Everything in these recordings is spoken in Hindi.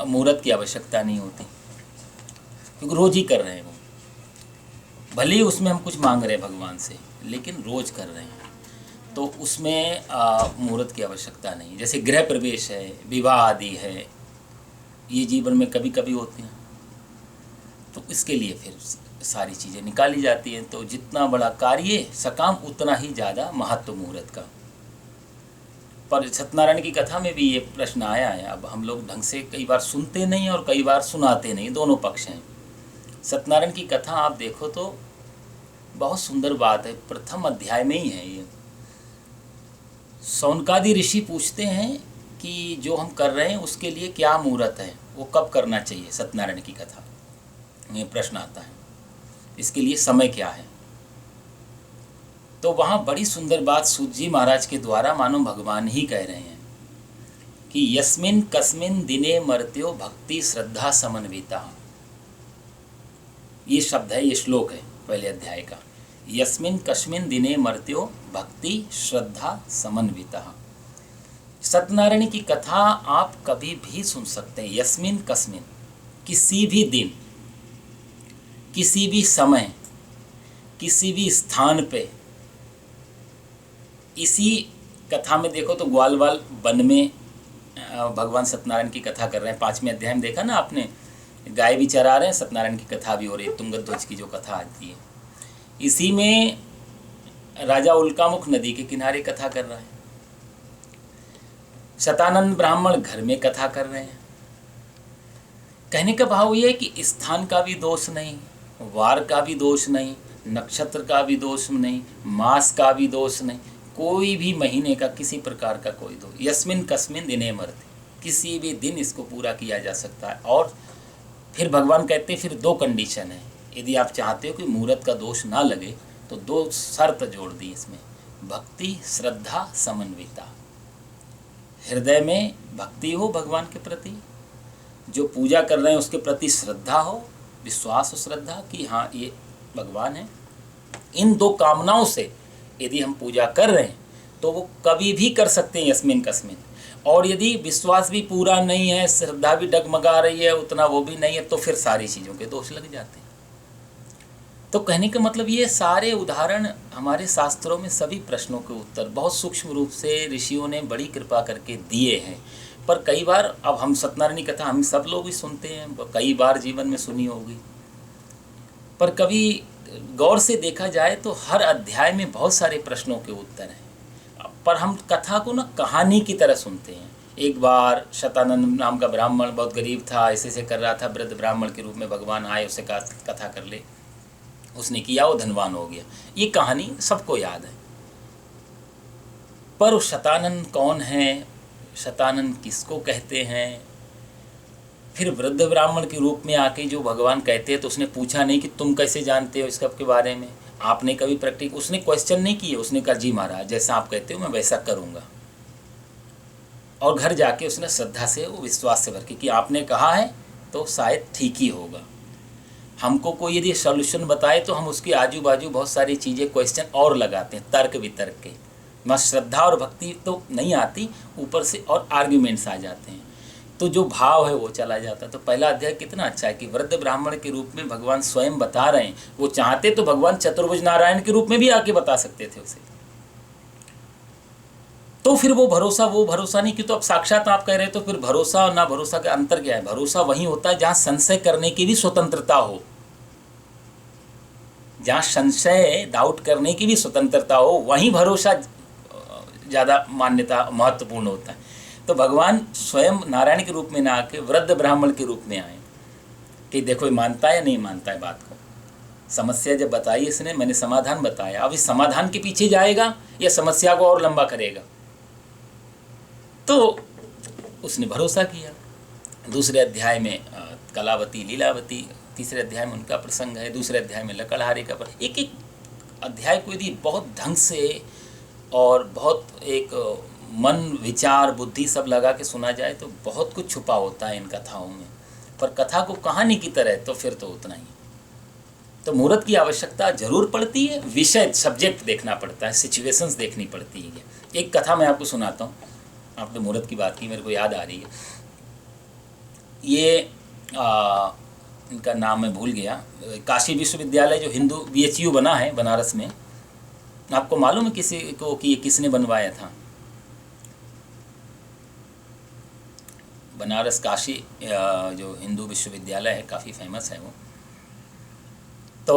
मुहूर्त की आवश्यकता नहीं होती, क्योंकि रोज ही कर रहे हैं वो। भले ही उसमें हम कुछ मांग रहे हैं भगवान से, लेकिन रोज कर रहे हैं, तो उसमें मुहूर्त की आवश्यकता नहीं। जैसे गृह प्रवेश है, विवाह आदि है, ये जीवन में कभी कभी होते हैं, तो इसके लिए फिर सारी चीज़ें निकाली जाती हैं। तो जितना बड़ा कार्य सकाम, उतना ही ज़्यादा महत्व मुहूर्त का। पर सत्यनारायण की कथा में भी ये प्रश्न आया है। अब हम लोग ढंग से कई बार सुनते नहीं और कई बार सुनाते नहीं, दोनों पक्ष हैं। सत्यनारायण की कथा आप देखो तो बहुत सुंदर बात है, प्रथम अध्याय में ही है ये। शौनकादि ऋषि पूछते हैं कि जो हम कर रहे हैं उसके लिए क्या मुहूर्त है, वो कब करना चाहिए। सत्यनारायण की कथा में प्रश्न आता है, इसके लिए समय क्या है। तो वहाँ बड़ी सुंदर बात सूत जी महाराज के द्वारा मानो भगवान ही कह रहे हैं कि यस्मिन कस्मिन दिने मर्त्यो भक्ति श्रद्धा समन्विता। ये शब्द है, ये श्लोक है पहले अध्याय का। यस्मिन कस्मिन दिने मर्त्यो भक्ति श्रद्धा समन्विता। सत्यनारायण की कथा आप कभी भी सुन सकते हैं। यस्मिन कस्मिन, किसी भी दिन, किसी भी समय, किसी भी स्थान पे। इसी कथा में देखो तो ग्वालवाल वन में भगवान सत्यनारायण की कथा कर रहे हैं। 5वें अध्याय में देखा ना आपने, गाय भी चरा रहे हैं, सत्यनारायण की कथा भी हो रही है, तुंगध्वज की जो कथा आती है। इसी में राजा उल्कामुख नदी के किनारे कथा कर रहा है। शतानंद ब्राह्मण घर में कथा कर रहे हैं। कहने का भाव ये है कि स्थान का भी दोष नहीं, वार का भी दोष नहीं, नक्षत्र का भी दोष नहीं, मास का भी दोष नहीं, कोई भी महीने का किसी प्रकार का कोई दोष। यस्मिन कस्मिन दिने मर्त्य, किसी भी दिन इसको पूरा किया जा सकता है। और फिर भगवान कहते हैं फिर 2 कंडीशन है। यदि आप चाहते हो कि मुहूर्त का दोष ना लगे तो 2 शर्त जोड़ दी इसमें, भक्ति श्रद्धा समन्विता। हृदय में भक्ति हो भगवान के प्रति, जो पूजा कर रहे हैं उसके प्रति श्रद्धा हो, विश्वास हो, श्रद्धा कि हाँ ये भगवान है। इन 2 कामनाओं से यदि हम पूजा कर रहे हैं तो वो कभी भी कर सकते हैं यस्मिन कस्मिन। और यदि विश्वास भी पूरा नहीं है, श्रद्धा भी डगमगा रही है, उतना वो भी नहीं है, तो फिर सारी चीज़ों के दोष लग जाते हैं। तो कहने का मतलब ये सारे उदाहरण हमारे शास्त्रों में सभी प्रश्नों के उत्तर बहुत सूक्ष्म रूप से ऋषियों ने बड़ी कृपा करके दिए हैं। पर कई बार, अब हम सत्यनारायण की कथा हम सब लोग ही सुनते हैं, कई बार जीवन में सुनी होगी, पर कभी गौर से देखा जाए तो हर अध्याय में बहुत सारे प्रश्नों के उत्तर हैं। पर हम कथा को ना कहानी की तरह सुनते हैं। एक बार शतानंद नाम का ब्राह्मण बहुत गरीब था, ऐसे कर रहा था, वृद्ध ब्राह्मण के रूप में भगवान आए, उसे कथा कर ले, उसने किया, वो धनवान हो गया। ये कहानी सबको याद है। पर शतानंद कौन है, शतानंद किसको कहते हैं। फिर वृद्ध ब्राह्मण के रूप में आके जो भगवान कहते हैं तो उसने पूछा नहीं कि तुम कैसे जानते हो इसका के बारे में, आपने कभी प्रैक्टिस, उसने क्वेश्चन नहीं किए। उसने कहा जी महाराज जैसा आप कहते हो मैं वैसा करूँगा। और घर जाके उसने श्रद्धा से, वो विश्वास से भर के कि आपने कहा है तो शायद ठीक ही होगा। हमको कोई यदि सॉल्यूशन बताए तो हम उसके आजू बाजू बहुत सारी चीज़ें क्वेश्चन और लगाते हैं, तर्क वितर्क के। बस श्रद्धा और भक्ति तो नहीं आती, ऊपर से और आर्ग्यूमेंट्स आ जाते हैं, तो जो भाव है वो चला जाता है। तो पहला अध्याय कितना अच्छा है कि वृद्ध ब्राह्मण के रूप में भगवान स्वयं बता रहे हैं। वो चाहते तो भगवान चतुर्भुज नारायण के रूप में भी आके बता सकते थे उसे। तो फिर वो भरोसा नहीं कि तो अब साक्षात आप कह रहे हो, तो फिर भरोसा और ना भरोसा का अंतर क्या है। भरोसा वहीं होता है जहाँ संशय करने की भी स्वतंत्रता हो, जहाँ संशय डाउट करने की भी स्वतंत्रता हो, वहीं भरोसा ज़्यादा मान्यता महत्वपूर्ण होता है। तो भगवान स्वयं नारायण के रूप में ना आके वृद्ध ब्राह्मण के रूप में आए कि देखो ये मानता है या नहीं मानता है बात को। समस्या जब बताई इसने, मैंने समाधान बताया, अब इस समाधान के पीछे जाएगा या समस्या को और लंबा करेगा। तो उसने भरोसा किया। दूसरे अध्याय में कलावती लीलावती, तीसरे अध्याय में उनका प्रसंग है, दूसरे अध्याय में लकड़हारे का प्रसंग। एक एक अध्याय को यदि बहुत ढंग से और बहुत एक मन विचार बुद्धि सब लगा के सुना जाए तो बहुत कुछ छुपा होता है इन कथाओं में। पर कथा को कहानी की तरह तो फिर तो उतना ही। तो मुहूर्त की आवश्यकता जरूर पड़ती है, विषय सब्जेक्ट देखना पड़ता है, सिचुएशंस देखनी पड़ती है। एक कथा मैं आपको सुनाता हूँ, आपने मुहूर्त की बात की, मेरे को याद आ रही है। ये इनका नाम मैं भूल गया, काशी विश्वविद्यालय जो हिंदू BHU बना है बनारस में, आपको मालूम है किसी को कि ये किसने बनवाया था? बनारस काशी जो हिंदू विश्वविद्यालय है, काफ़ी फेमस है वो। तो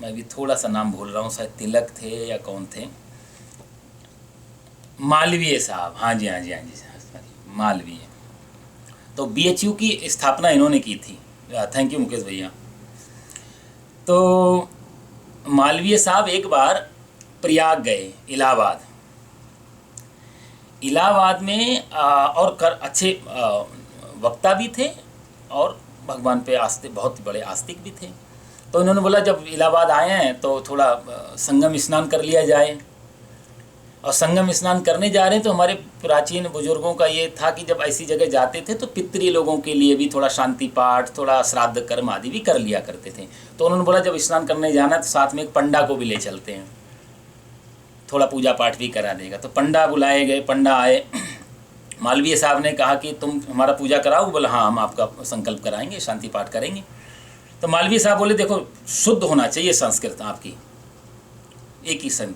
मैं भी थोड़ा सा नाम भूल रहा हूँ, शायद तिलक थे या कौन थे, मालवीय साहब, हाँ जी हाँ जी हाँ जी, मालवीय। तो BHU की स्थापना इन्होंने की थी। थैंक यू मुकेश भैया। तो मालवीय साहब एक बार प्रयाग गए, इलाहाबाद में और अच्छे वक्ता भी थे और भगवान पे बहुत बड़े आस्तिक भी थे। तो इन्होंने बोला जब इलाहाबाद आए हैं तो थोड़ा संगम स्नान कर लिया जाए। और संगम स्नान करने जा रहे हैं तो हमारे प्राचीन बुजुर्गों का ये था कि जब ऐसी जगह जाते थे तो पितृ लोगों के लिए भी थोड़ा शांति पाठ, थोड़ा श्राद्ध कर्म आदि भी कर लिया करते थे। तो उन्होंने बोला जब स्नान करने जाना तो साथ में एक पंडा को भी ले चलते हैं, थोड़ा पूजा पाठ भी करा देगा। तो पंडा बुलाए गए, पंडा आए। मालवीय साहब ने कहा कि तुम हमारा पूजा कराओ? बोला हाँ, हम आपका संकल्प कराएंगे, शांति पाठ करेंगे। तो मालवीय साहब बोले देखो शुद्ध होना चाहिए संस्कृत आपकी, एक ही संघ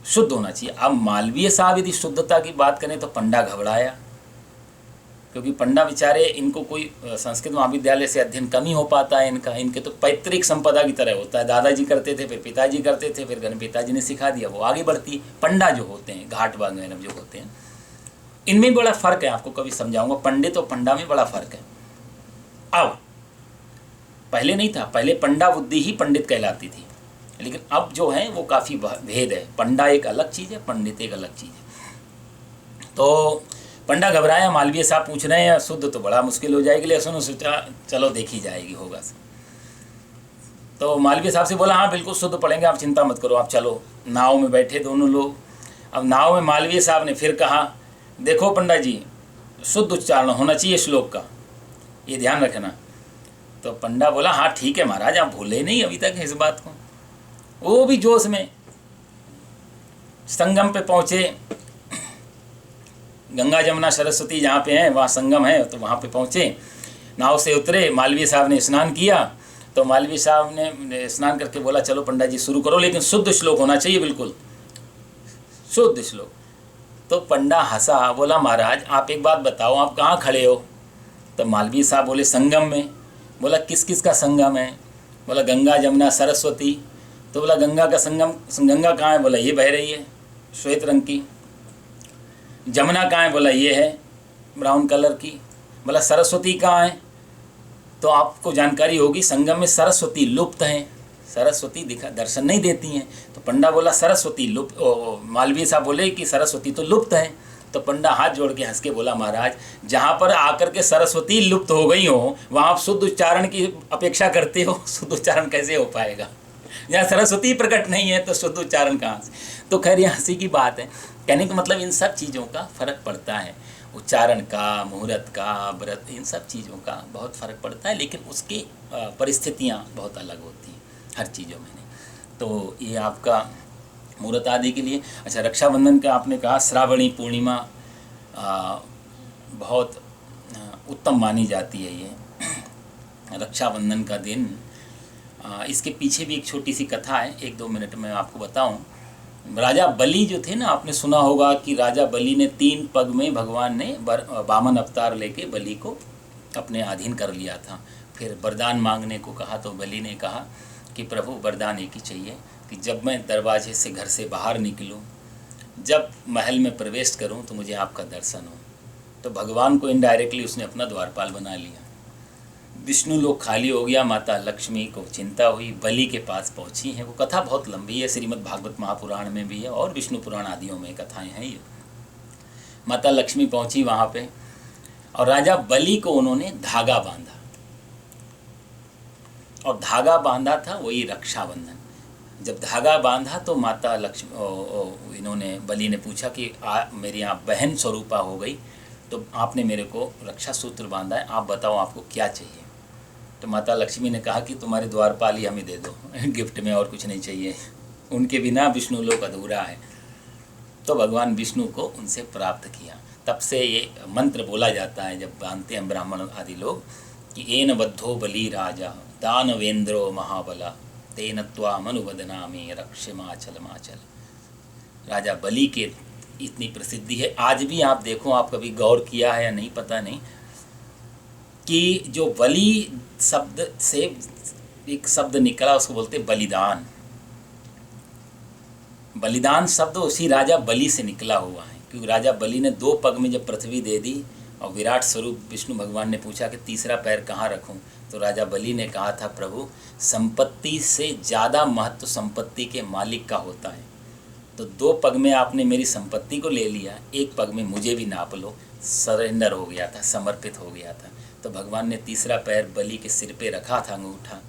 शुद्ध होना चाहिए। अब मालवीय साहब यदि शुद्धता की बात करें तो पंडा घबराया, क्योंकि पंडा बेचारे, इनको कोई संस्कृत महाविद्यालय से अध्ययन कम ही हो पाता है इनका, इनके तो पैतृक संपदा की तरह होता है। दादाजी करते थे, फिर पिताजी करते थे, फिर घर पिताजी ने सिखा दिया, वो आगे बढ़ती। पंडा जो होते हैं, घाट वगैरह जो होते हैं, इनमें बड़ा फ़र्क है। आपको कभी समझाऊंगा, पंडित और पंडा में बड़ा फ़र्क है। अब पहले नहीं था, पहले पंडा बुद्धि ही पंडित कहलाती थी, लेकिन अब जो है वो काफ़ी भेद है। पंडा एक अलग चीज़ है, पंडित एक अलग चीज़ है। तो पंडा घबराया, मालवीय साहब पूछ रहे हैं शुद्ध तो बड़ा मुश्किल हो जाएगी, लेकिन सोचा चलो देखी जाएगी, होगा। तो मालवीय साहब से बोला हाँ बिल्कुल शुद्ध पढ़ेंगे, आप चिंता मत करो, आप चलो। नाव में बैठे दोनों लोग। अब नाव में मालवीय साहब ने फिर कहा देखो पंडा जी, शुद्ध उच्चारण होना चाहिए श्लोक का, ये ध्यान रखना। तो पंडा बोला हाँ ठीक है महाराज, आप भूले नहीं अभी तक इस बात को। वो भी जोश में संगम पे पहुँचे, गंगा जमुना सरस्वती जहाँ पे हैं वहाँ संगम है, तो वहाँ पे पहुँचे, नाव से उतरे। मालवीय साहब ने स्नान किया। तो मालवीय साहब ने स्नान करके बोला चलो पंडा जी शुरू करो, लेकिन शुद्ध श्लोक होना चाहिए, बिल्कुल शुद्ध श्लोक। तो पंडा हंसा, बोला महाराज आप एक बात बताओ, आप कहाँ खड़े हो? तो मालवीय साहब बोले संगम में। बोला किस किस का संगम है? बोला गंगा जमुना सरस्वती। तो बोला गंगा का संगम, गंगा कहाँ है? बोला ये बह रही है श्वेत रंग की। जमुना कहाँ है? बोला ये है ब्राउन कलर की। बोला सरस्वती कहाँ है? तो आपको जानकारी होगी संगम में सरस्वती लुप्त हैं, सरस्वती दर्शन नहीं देती हैं। तो पंडा बोला सरस्वती लुप्त, मालवीय साहब बोले कि सरस्वती तो लुप्त है। तो पंडा हाथ जोड़ के हंस के बोला महाराज जहाँ पर आकर के सरस्वती लुप्त हो गई हो वहाँ आप शुद्ध उच्चारण की अपेक्षा करते हो, शुद्ध उच्चारण कैसे हो पाएगा? जहाँ सरस्वती प्रकट नहीं है तो शुद्ध उच्चारण कहाँ से? तो खैर ये हंसी की बात है। कहने का मतलब इन सब चीज़ों का फ़र्क पड़ता है, उच्चारण का, मुहूर्त का, व्रत, इन सब चीज़ों का बहुत फ़र्क पड़ता है, लेकिन उसकी परिस्थितियाँ बहुत अलग होती हैं हर चीज़ों में। तो ये आपका मुहूर्त आदि के लिए। अच्छा, रक्षाबंधन का आपने कहा, श्रावणी पूर्णिमा बहुत उत्तम मानी जाती है ये रक्षाबंधन का दिन। इसके पीछे भी एक छोटी सी कथा है, 1-2 मिनट में आपको बताऊं। राजा बलि जो थे ना, आपने सुना होगा कि राजा बलि ने 3 पग में भगवान ने वामन अवतार लेके बलि को अपने अधीन कर लिया था। फिर वरदान मांगने को कहा तो बलि ने कहा कि प्रभु वरदान एक ही चाहिए कि जब मैं दरवाजे से घर से बाहर निकलूं, जब महल में प्रवेश करूं तो मुझे आपका दर्शन हो। तो भगवान को इनडायरेक्टली उसने अपना द्वारपाल बना लिया। विष्णु लोक खाली हो गया, माता लक्ष्मी को चिंता हुई, बलि के पास पहुंची हैं। वो कथा बहुत लंबी है, श्रीमद् भागवत महापुराण में भी है और विष्णु पुराण आदियों में कथाएं हैं ये। माता लक्ष्मी पहुंची वहाँ पे और राजा बलि को उन्होंने धागा बांधा, और धागा बांधा था वही रक्षाबंधन। जब धागा बांधा तो माता लक्ष्मी इन्होंने बलि ने पूछा कि मेरी आप बहन स्वरूपा हो गई, तो आपने मेरे को रक्षा सूत्र बांधा है, आप बताओ आपको क्या चाहिए? तो माता लक्ष्मी ने कहा कि तुम्हारे द्वारपाल ही हमें दे दो गिफ्ट में, और कुछ नहीं चाहिए, उनके बिना विष्णु लोक अधूरा है। तो भगवान विष्णु को उनसे प्राप्त किया। तब से ये मंत्र बोला जाता है जब बांधते हैं ब्राह्मण आदि लोग कि एन बद्धो बली राजा दानवेंद्रो महाबला तेन त्वामनुवदनामि रक्षमाचल माचल। राजा बलि के इतनी प्रसिद्धि है। आज भी आप देखो, आप कभी गौर किया है या नहीं पता नहीं, कि जो बलि शब्द से एक शब्द निकला उसको बोलते बलिदान। बलिदान शब्द उसी राजा बलि से निकला हुआ है, क्योंकि राजा बलि ने 2 पग में जब पृथ्वी दे दी और विराट स्वरूप विष्णु भगवान ने पूछा कि तीसरा पैर कहाँ रखूं, तो राजा बलि ने कहा था प्रभु संपत्ति से ज़्यादा महत्व संपत्ति के मालिक का होता है, तो 2 पग में आपने मेरी संपत्ति को ले लिया, 1 पग में मुझे भी नाप लो। सरेंडर हो गया था, समर्पित हो गया था। तो भगवान ने तीसरा पैर बलि के सिर पे रखा था, अंगूठा,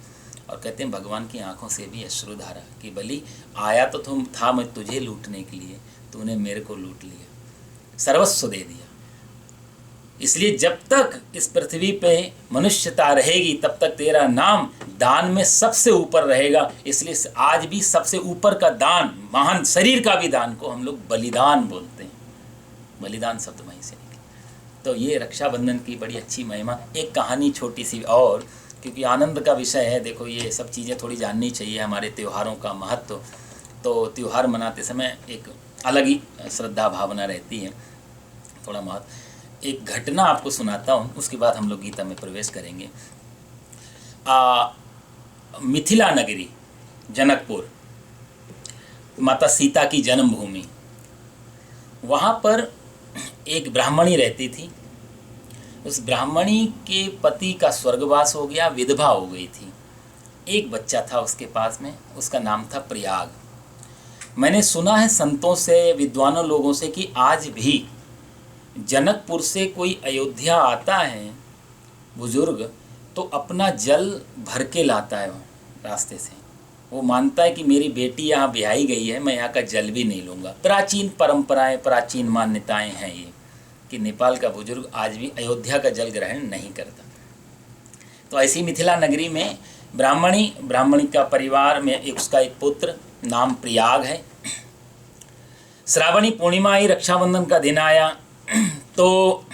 और कहते हैं भगवान की आंखों से भी अश्रुधारा कि बलि आया तो तुम था मैं तुझे लूटने के लिए, तूने मेरे को लूट लिया, सर्वस्व दे दिया। इसलिए जब तक इस पृथ्वी पे मनुष्यता रहेगी तब तक तेरा नाम दान में सबसे ऊपर रहेगा। इसलिए आज भी सबसे ऊपर का दान, महान शरीर का भी दान को हम लोग बलिदान बोलते हैं। बलिदान शब्द वहीं से निकले। तो ये रक्षाबंधन की बड़ी अच्छी महिमा। एक कहानी छोटी सी और, क्योंकि आनंद का विषय है, देखो ये सब चीज़ें थोड़ी जाननी चाहिए, हमारे त्योहारों का महत्व। तो त्यौहार मनाते समय एक अलग ही श्रद्धा भावना रहती है, थोड़ा महत्व। एक घटना आपको सुनाता हूँ, उसके बाद हम लोग गीता में प्रवेश करेंगे। मिथिला नगरी, जनकपुर, माता सीता की जन्मभूमि, वहाँ पर एक ब्राह्मणी रहती थी। उस ब्राह्मणी के पति का स्वर्गवास हो गया, विधवा हो गई थी। एक बच्चा था उसके पास में, उसका नाम था प्रयाग। मैंने सुना है संतों से, विद्वानों लोगों से कि आज भी जनकपुर से कोई अयोध्या आता है बुजुर्ग, तो अपना जल भर के लाता है रास्ते से। वो मानता है कि मेरी बेटी यहाँ ब्याही गई है, मैं यहाँ का जल भी नहीं लूँगा। प्राचीन परंपराएं, प्राचीन मान्यताएं हैं ये, कि नेपाल का बुजुर्ग आज भी अयोध्या का जल ग्रहण नहीं करता। तो ऐसी मिथिला नगरी में ब्राह्मणी का परिवार में उसका एक पुत्र नाम प्रयाग है। श्रावणी पूर्णिमा आई, रक्षाबंधन का दिन आया, तो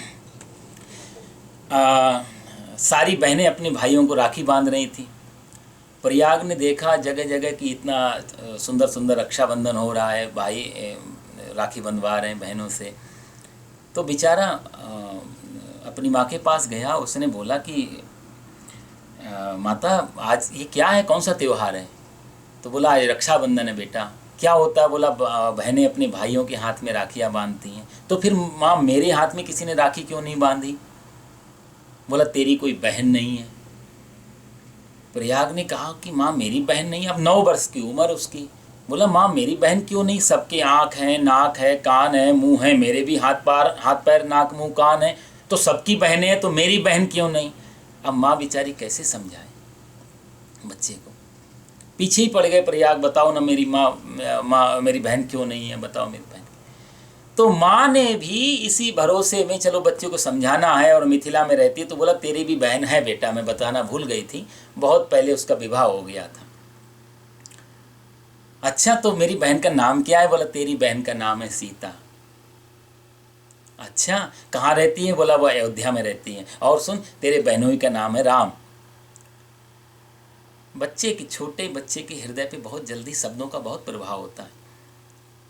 सारी बहनें अपने भाइयों को राखी बांध रही थी। प्रयाग ने देखा जगह जगह कि इतना सुंदर सुंदर रक्षाबंधन हो रहा है, भाई राखी बंधवा रहे हैं बहनों से। तो बेचारा अपनी माँ के पास गया, उसने बोला कि माता आज ये क्या है, कौन सा त्यौहार है? तो बोला आज रक्षाबंधन है बेटा। क्या होता है? बोला बहनें अपने भाइयों के हाथ में राखियाँ बांधती हैं। तो फिर माँ मेरे हाथ में किसी ने राखी क्यों नहीं बांधी? बोला तेरी कोई बहन नहीं है। प्रयाग ने कहा कि माँ मेरी बहन नहीं, अब 9 वर्ष की उम्र उसकी। बोला माँ मेरी बहन क्यों नहीं? सबके आँख हैं, नाक है, कान है, मुंह है, मेरे भी हाथ पैर नाक मुंह कान है, तो सबकी बहनें हैं, तो मेरी बहन क्यों नहीं? अब माँ बेचारी कैसे समझाए बच्चे को। पीछे ही पड़ गए प्रयाग, बताओ ना मेरी माँ मेरी बहन क्यों नहीं है, बताओ मेरी बहन। तो माँ ने भी इसी भरोसे में, चलो बच्चे को समझाना है और मिथिला में रहती है, तो बोला तेरी भी बहन है बेटा, मैं बताना भूल गई थी, बहुत पहले उसका विवाह हो गया था। अच्छा तो मेरी बहन का नाम क्या है? बोला तेरी बहन का नाम है सीता। अच्छा कहाँ रहती है? बोला वो अयोध्या में रहती है। और सुन तेरे बहनोई का नाम है राम। छोटे बच्चे के हृदय पे बहुत जल्दी शब्दों का बहुत प्रभाव होता है।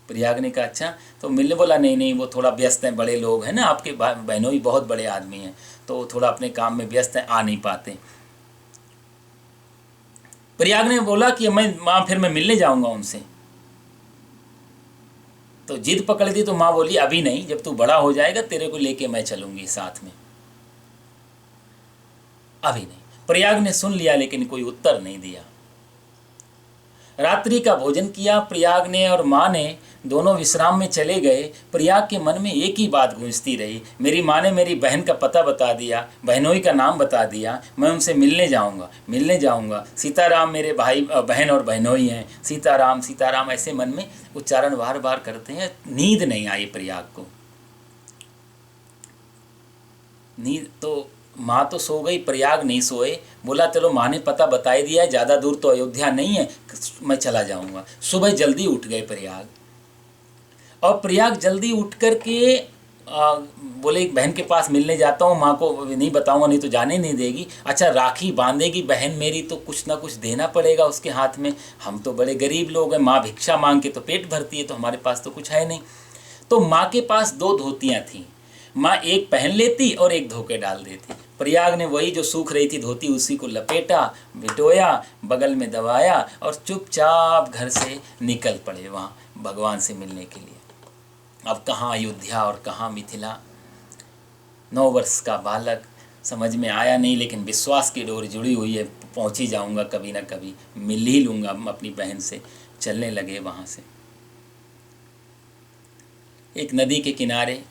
प्रयाग ने कहा अच्छा, तो मिलने बोला नहीं वो थोड़ा व्यस्त हैं, बड़े लोग हैं ना आपके बहनोई, बहुत बड़े आदमी हैं, तो थोड़ा अपने काम में व्यस्त हैं, आ नहीं पाते। प्रयाग ने बोला कि माँ फिर मैं मिलने जाऊंगा उनसे। तो जिद पकड़ दी, तो माँ बोली अभी नहीं, जब तू बड़ा हो जाएगा तेरे को लेके मैं चलूंगी साथ में, अभी नहीं। प्रयाग ने सुन लिया लेकिन कोई उत्तर नहीं दिया। रात्रि का भोजन किया प्रयाग ने और माँ ने, दोनों विश्राम में चले गए। प्रयाग के मन में एक ही बात गूंजती रही, मेरी माँ ने मेरी बहन का पता बता दिया, बहनोई का नाम बता दिया, मैं उनसे मिलने जाऊंगा। सीताराम मेरे भाई बहन और बहनोई हैं, सीताराम सीताराम ऐसे मन में उच्चारण बार बार करते हैं। नींद नहीं आई प्रयाग को। नींद तो माँ तो सो गई, प्रयाग नहीं सोए। बोला चलो माँ ने पता बता ही दिया है, ज़्यादा दूर तो अयोध्या नहीं है, मैं चला जाऊंगा। सुबह जल्दी उठ गए प्रयाग, और प्रयाग जल्दी उठ कर के बोले एक बहन के पास मिलने जाता हूँ, माँ को नहीं बताऊँगा नहीं तो जाने नहीं देगी। अच्छा राखी बांधेगी बहन मेरी तो कुछ ना कुछ देना पड़ेगा उसके हाथ में, हम तो बड़े गरीब लोग हैं, माँ भिक्षा मांग के तो पेट भरती है, तो हमारे पास तो कुछ है नहीं। तो माँ के पास 2 धोतियाँ थीं, माँ एक पहन लेती और एक धो के डाल देती। प्रयाग ने वही जो सूख रही थी धोती उसी को लपेटा, बिटोया, बगल में दबाया और चुपचाप घर से निकल पड़े वहाँ भगवान से मिलने के लिए। अब कहाँ अयोध्या और कहाँ मिथिला। 9 वर्ष का बालक, समझ में आया नहीं, लेकिन विश्वास की डोर जुड़ी हुई है, पहुँच ही जाऊँगा कभी ना कभी, मिल ही लूँगा अपनी बहन से। चलने लगे वहाँ से। एक नदी के किनारे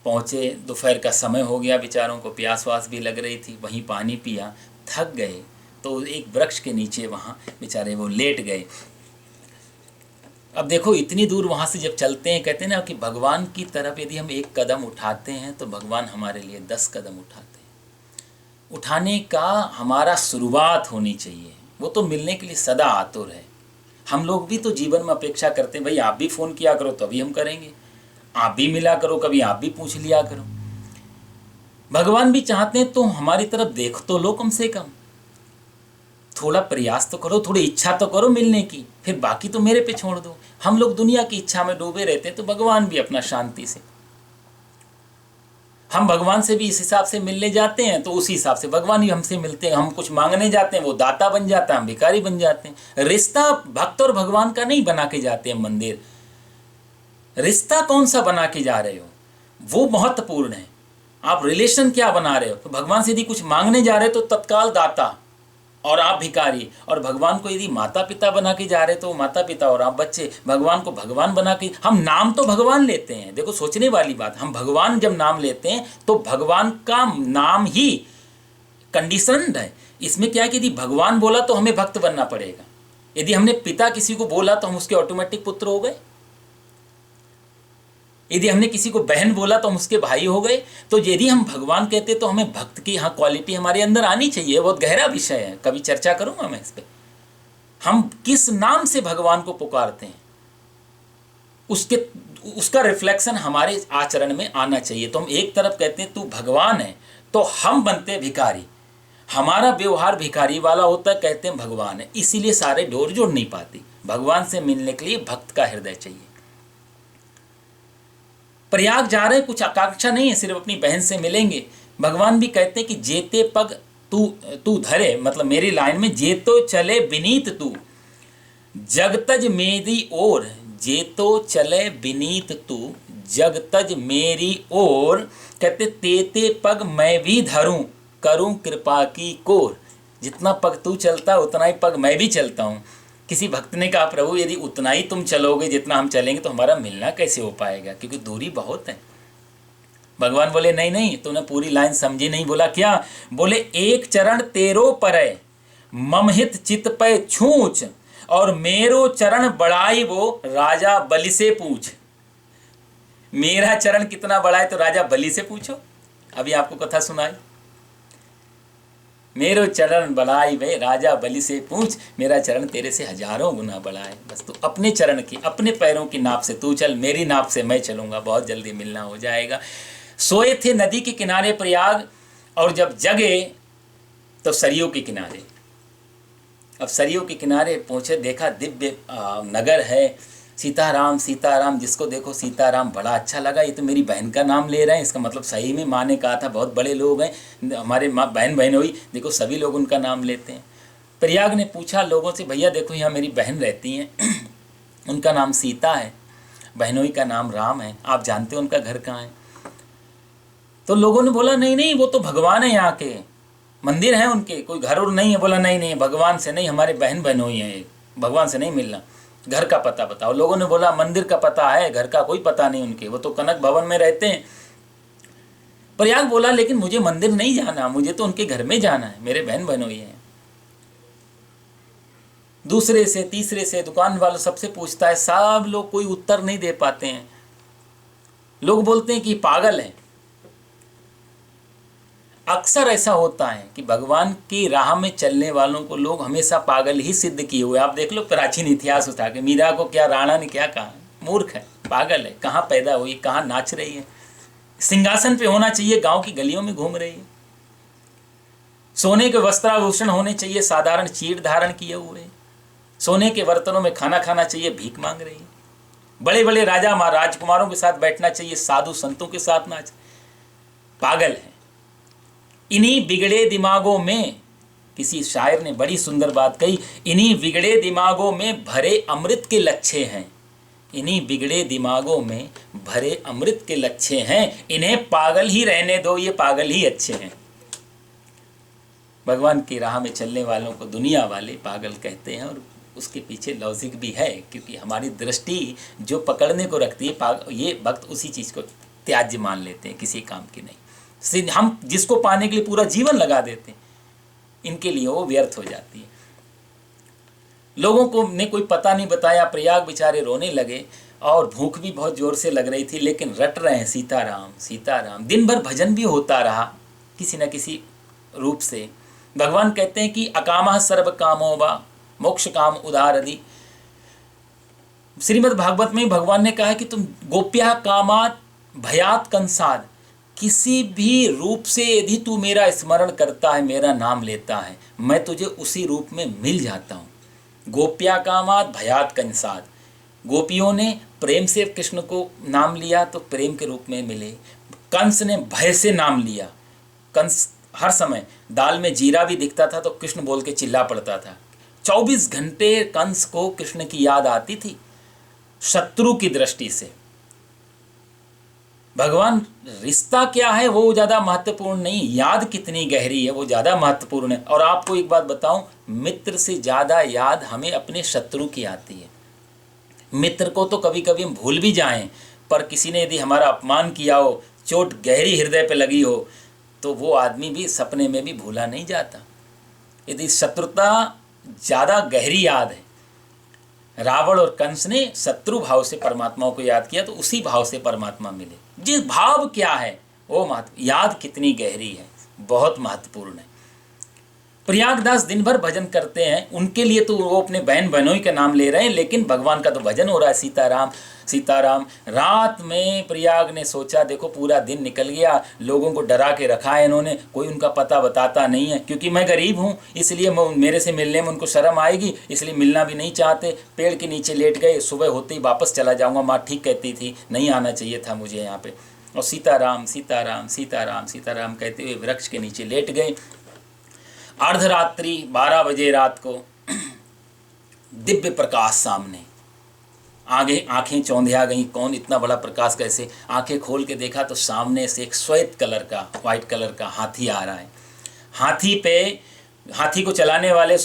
पहुँचे, दोपहर का समय हो गया, बेचारों को प्यास वास भी लग रही थी, वहीं पानी पिया, थक गए तो एक वृक्ष के नीचे वहाँ बेचारे वो लेट गए। अब देखो इतनी दूर वहाँ से जब चलते हैं, कहते हैं ना कि भगवान की तरफ यदि हम 1 कदम उठाते हैं तो भगवान हमारे लिए 10 कदम उठाते हैं। उठाने का हमारा शुरुआत होनी चाहिए, वो तो मिलने के लिए सदा आतुर है। हम लोग भी तो जीवन में अपेक्षा करते हैं, भाई आप भी फ़ोन किया करो तो अभी हम करेंगे, आप भी मिला करो, कभी आप भी पूछ लिया करो। भगवान भी चाहते हैं तो हमारी तरफ देख तो लो, कम से कम थोड़ा प्रयास तो करो, थोड़ी इच्छा तो करो मिलने की, फिर बाकी तो मेरे पे छोड़ दो। हम लोग दुनिया की इच्छा में डूबे रहते हैं, तो भगवान भी अपना शांति से, हम भगवान से भी इस हिसाब से मिलने जाते हैं तो उसी हिसाब से भगवान ही हमसे मिलते हैं। हम कुछ मांगने जाते हैं वो दाता बन जाता है, हम भिखारी बन जाते हैं। रिश्ता भक्त और भगवान का नहीं बना के जाते हैं मंदिर, रिश्ता कौन सा बना के जा रहे हो वो महत्वपूर्ण है। आप रिलेशन क्या बना रहे हो। तो भगवान से यदि कुछ मांगने जा रहे हो तो तत्काल दाता और आप भिखारी, और भगवान को यदि माता पिता बना के जा रहे तो माता पिता और आप बच्चे, भगवान को भगवान बना के। हम नाम तो भगवान लेते हैं, देखो सोचने वाली बात, हम भगवान जब नाम लेते हैं तो भगवान का नाम ही कंडीशनड है। इसमें क्या है कि यदि भगवान बोला तो हमें भक्त बनना पड़ेगा, यदि हमने पिता किसी को बोला तो हम उसके ऑटोमेटिक पुत्र हो गए, यदि हमने किसी को बहन बोला तो हम उसके भाई हो गए। तो यदि हम भगवान कहते तो हमें भक्त की यहाँ क्वालिटी हमारे अंदर आनी चाहिए। बहुत गहरा विषय है, कभी चर्चा करूंगा मैं इस पर। हम किस नाम से भगवान को पुकारते हैं उसका रिफ्लेक्शन हमारे आचरण में आना चाहिए। तो हम एक तरफ कहते हैं तू भगवान है तो हम बनते हैं भिखारी, हमारा व्यवहार भिखारी वाला होता है, कहते हैं भगवान है, इसीलिए सारे डोर जुड़ नहीं पाती। भगवान से मिलने के लिए भक्त का हृदय चाहिए। प्रयाग जा रहे, कुछ आकांक्षा नहीं है, सिर्फ अपनी बहन से मिलेंगे। भगवान भी कहते हैं कि जेते पग तू धरे, मतलब मेरी लाइन में, जेतो चले विनीत तू जगतज मेरी ओर, जेतो चले विनीत तू जगतज मेरी ओर, कहते तेते पग मैं भी धरूं करूं कृपा की कोर। जितना पग तू चलता है उतना ही पग मैं भी चलता हूँ। किसी भक्त ने कहा प्रभु यदि उतना ही तुम चलोगे जितना हम चलेंगे तो हमारा मिलना कैसे हो पाएगा, क्योंकि दूरी बहुत है। भगवान बोले नहीं नहीं, तुमने पूरी लाइन समझी नहीं। बोला क्या? बोले एक चरण तेरो परै ममहित चित पे छूच, और मेरो चरण बढ़ाई वो राजा बलि से पूछ। मेरा चरण कितना बड़ा है तो राजा बलि से पूछो। अभी आपको कथा सुनाई, मेरो चरण बढ़ाई वे राजा बलि से पूछ, मेरा चरण तेरे से हजारों गुना बड़ा है। बस तू अपने चरण की, अपने पैरों की नाप से तू चल, मेरी नाप से मैं चलूंगा, बहुत जल्दी मिलना हो जाएगा। सोए थे नदी के किनारे प्रयाग, और जब जगे तो सरयू के किनारे। अब सरयू के किनारे पहुंचे, देखा दिव्य नगर है, सीताराम सीताराम, जिसको देखो सीताराम, बड़ा अच्छा लगा। ये तो मेरी बहन का नाम ले रहे हैं, इसका मतलब सही में माँ ने कहा था बहुत बड़े लोग हैं हमारे, माँ बहन हुई, देखो सभी लोग उनका नाम लेते हैं। प्रयाग ने पूछा लोगों से, भैया देखो यहाँ मेरी बहन रहती हैं उनका नाम सीता है, बहनोई का नाम राम है, आप जानते हो उनका घर कहाँ है? तो लोगों ने बोला नहीं नहीं, वो तो भगवान है, यहाँ के मंदिर हैं उनके, कोई घर और नहीं है। बोला नहीं नहीं, भगवान से नहीं, हमारे बहन बहनोई हैं, भगवान से नहीं मिलना, घर का पता बताओ। लोगों ने बोला मंदिर का पता है, घर का कोई पता नहीं उनके, वो तो कनक भवन में रहते हैं। प्रयाग बोला लेकिन मुझे मंदिर नहीं जाना, मुझे तो उनके घर में जाना है, मेरे बहन बहनोई हैं। दूसरे से, तीसरे से, दुकान वालों सबसे पूछता है, सब लोग कोई उत्तर नहीं दे पाते हैं। लोग बोलते हैं कि पागल है। अक्सर ऐसा होता है कि भगवान की राह में चलने वालों को लोग हमेशा पागल ही सिद्ध किए हुए। आप देख लो प्राचीन इतिहास उठा के, मीरा को क्या राणा ने क्या कहा, मूर्ख है। पागल है, कहाँ पैदा हुई, कहाँ नाच रही है। सिंहासन पे होना चाहिए, गांव की गलियों में घूम रही है। सोने के वस्त्राभूषण होने चाहिए, साधारण चीर धारण किए हुए। सोने के बर्तनों में खाना खाना चाहिए, भीख मांग रही है। बड़े बड़े राजा राजकुमारों के साथ बैठना चाहिए, साधु संतों के साथ नाच। पागल है। इन्हीं बिगड़े दिमागों में, किसी शायर ने बड़ी सुंदर बात कही, इन्हीं बिगड़े दिमागों में भरे अमृत के लच्छे हैं। इन्हीं बिगड़े दिमागों में भरे अमृत के लच्छे हैं, इन्हें पागल ही रहने दो, ये पागल ही अच्छे हैं। भगवान की राह में चलने वालों को दुनिया वाले पागल कहते हैं, और उसके पीछे लॉजिक भी है, क्योंकि हमारी दृष्टि जो पकड़ने को रखती है, ये भक्त उसी चीज़ को त्याज्य मान लेते हैं, किसी काम की नहीं। हम जिसको पाने के लिए पूरा जीवन लगा देते हैं, इनके लिए वो व्यर्थ हो जाती है। लोगों को ने कोई पता नहीं बताया, प्रयाग बेचारे रोने लगे, और भूख भी बहुत जोर से लग रही थी, लेकिन रट रहे हैं सीताराम सीताराम। दिन भर भजन भी होता रहा किसी न किसी रूप से। भगवान कहते हैं कि अकामः सर्व कामो वा मोक्ष काम उदारदि। श्रीमद् भागवत में भगवान ने कहा कि तुम गोप्या कामात भयात कंसाद, किसी भी रूप से यदि तू मेरा स्मरण करता है, मेरा नाम लेता है, मैं तुझे उसी रूप में मिल जाता हूँ। गोप्या कामात भयात कंसाद, गोपियों ने प्रेम से कृष्ण को नाम लिया तो प्रेम के रूप में मिले। कंस ने भय से नाम लिया। कंस हर समय दाल में जीरा भी दिखता था तो कृष्ण बोल के चिल्ला पड़ता था। 24 घंटे कंस को कृष्ण की याद आती थी, शत्रु की दृष्टि से। भगवान रिश्ता क्या है वो ज़्यादा महत्वपूर्ण नहीं, याद कितनी गहरी है वो ज़्यादा महत्वपूर्ण है। और आपको एक बात बताऊं, मित्र से ज़्यादा याद हमें अपने शत्रु की आती है। मित्र को तो कभी कभी हम भूल भी जाएं, पर किसी ने यदि हमारा अपमान किया हो, चोट गहरी हृदय पे लगी हो, तो वो आदमी भी सपने में भी भूला नहीं जाता। यदि शत्रुता ज़्यादा गहरी याद है, रावण और कंस ने शत्रु भाव से परमात्मा को याद किया तो उसी भाव से परमात्मा मिले। जिस भाव क्या है वो महत्व, याद कितनी गहरी है, बहुत महत्वपूर्ण है। प्रयागदास दिन भर भजन करते हैं, उनके लिए तो वो अपने बहन बहनोई का नाम ले रहे हैं, लेकिन भगवान का तो भजन हो रहा है, सीताराम सीताराम। रात में प्रयाग ने सोचा, देखो पूरा दिन निकल गया, लोगों को डरा के रखा है इन्होंने, कोई उनका पता बताता नहीं है, क्योंकि मैं गरीब हूँ इसलिए मेरे से मिलने में उनको शर्म आएगी, इसलिए मिलना भी नहीं चाहते। पेड़ के नीचे लेट गए, सुबह होते ही वापस चला जाऊँगा, माँ ठीक कहती थी, नहीं आना चाहिए था मुझे यहाँ पे। और सीताराम सीताराम सीताराम सीताराम कहते हुए वृक्ष के नीचे लेट गए। अर्धरात्रि 12 बजे रात को दिव्य प्रकाश सामने, आगे आंखें चौंधिया गई, कौन इतना बड़ा प्रकाश कैसे। आंखें खोल के देखा तो सामने से एक श्वेत कलर का, वाइट कलर का हाथी आ रहा है। हाथी को चलाने वाले